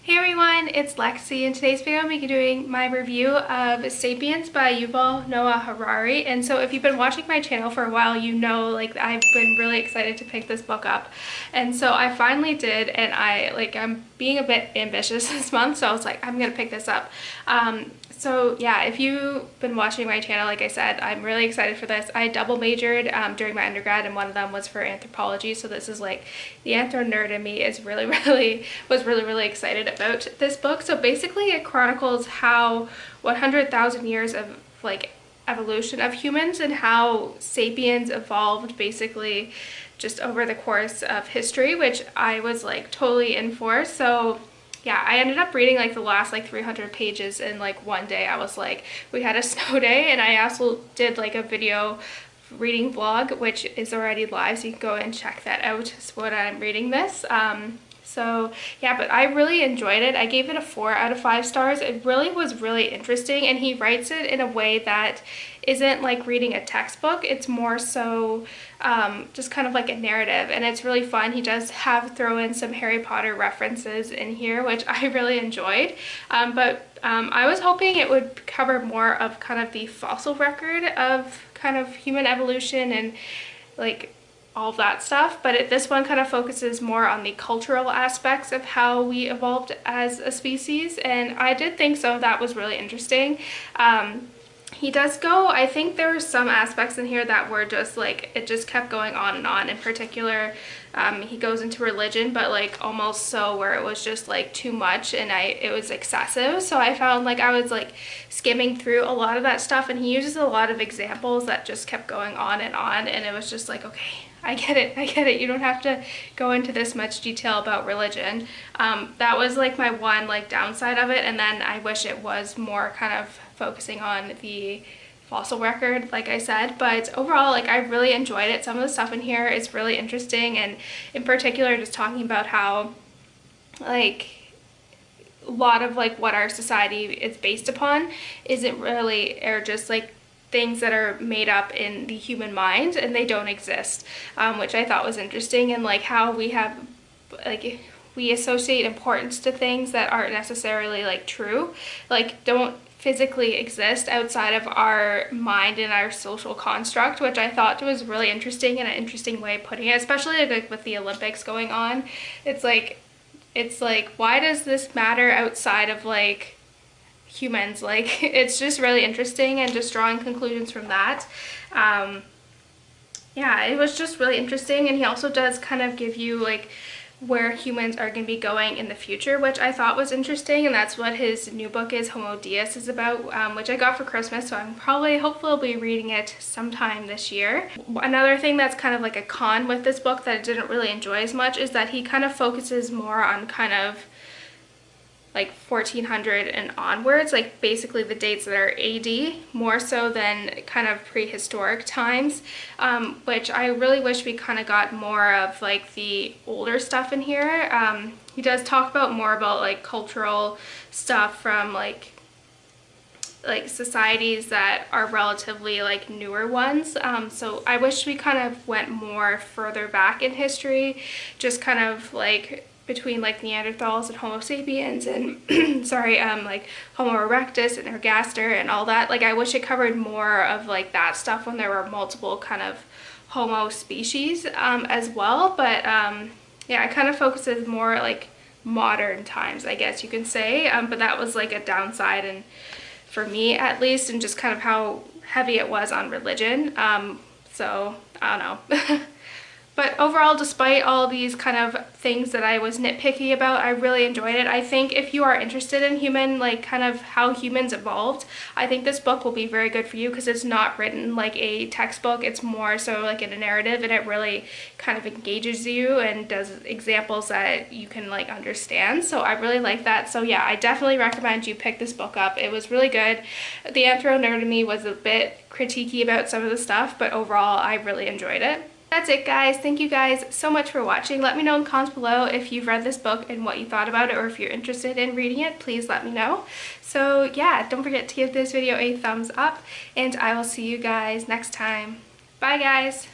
Hey everyone, it's Lexie. In today's video I'm going to be doing my review of Sapiens by Yuval Noah Harari. And so if you've been watching my channel for a while, you know like I've been really excited to pick this book up. And so I finally did, and I'm being a bit ambitious this month, so I was like, I'm going to pick this up. So yeah, if you've been watching my channel, like I said, I'm really excited for this. I double majored during my undergrad, and one of them was for anthropology. So this is like the anthro nerd in me is really excited about this book. So basically it chronicles how 100,000 years of like evolution of humans and how sapiens evolved basically just over the course of history, which I was like totally in for. So yeah, I ended up reading like the last like 300 pages in like one day. I was like, we had a snow day, and I also did like a video reading vlog, which is already live, so you can go and check that out when I'm reading this. So yeah, but I really enjoyed it. I gave it a 4 out of 5 stars. It really was really interesting, and he writes it in a way that isn't like reading a textbook. It's more so just kind of like a narrative, and it's really fun. He does throw in some Harry Potter references in here, which I really enjoyed. I was hoping it would cover more of kind of the fossil record of kind of human evolution and like all of that stuff, but this one kind of focuses more on the cultural aspects of how we evolved as a species, and I did think so. That was really interesting. He does go, I think there were some aspects in here that were just like, it just kept going on and on. In particular, he goes into religion, but like almost so where it was just like too much, and it was excessive. So I found like I was like skimming through a lot of that stuff, and he uses a lot of examples that just kept going on, and it was just like, okay, I get it. You don't have to go into this much detail about religion. That was like my one like downside of it, and then I wish it was more kind of focusing on the fossil record, like I said. But overall, like I really enjoyed it. Some of the stuff in here is really interesting, and in particular just talking about how like a lot of like what our society is based upon isn't really, or just like things that are made up in the human mind and they don't exist, which I thought was interesting. And like how we associate importance to things that aren't necessarily like true, like don't physically exist outside of our mind and our social construct, which I thought was really interesting and an interesting way of putting it, especially like with the Olympics going on. It's like why does this matter outside of like humans? Like it's just really interesting, and just drawing conclusions from that. Yeah, it was just really interesting. And he also does kind of give you like where humans are going to be going in the future, which I thought was interesting, and that's what his new book is, Homo Deus, is about, which I got for Christmas, so hopefully I'll be reading it sometime this year. Another thing that's kind of like a con with this book that I didn't really enjoy as much is that he kind of focuses more on kind of like 1400 and onwards, like basically the dates that are AD, more so than kind of prehistoric times, which I really wish we kind of got more of like the older stuff in here. He does talk about more about like cultural stuff from like societies that are relatively like newer ones. So I wish we kind of went more further back in history, just kind of like between like Neanderthals and Homo sapiens and sorry, like Homo erectus and ergaster and all that. Like I wish it covered more of like that stuff when there were multiple kind of Homo species as well. But yeah, it kind of focuses more like modern times, I guess you can say. But that was like a downside, and for me at least, and just kind of how heavy it was on religion. So I don't know. But overall, despite all these kind of things that I was nitpicky about, I really enjoyed it. I think if you are interested in human, like kind of how humans evolved, I think this book will be very good for you, because it's not written like a textbook. It's more so like in a narrative, and it really kind of engages you and does examples that you can like understand. So I really like that. So yeah, I definitely recommend you pick this book up. It was really good. The anthro nerd in me was a bit critiquey about some of the stuff, but overall I really enjoyed it. That's it, guys. Thank you guys so much for watching. Let me know in the comments below if you've read this book and what you thought about it, or if you're interested in reading it, please let me know. So yeah, don't forget to give this video a thumbs up, and I will see you guys next time. Bye, guys.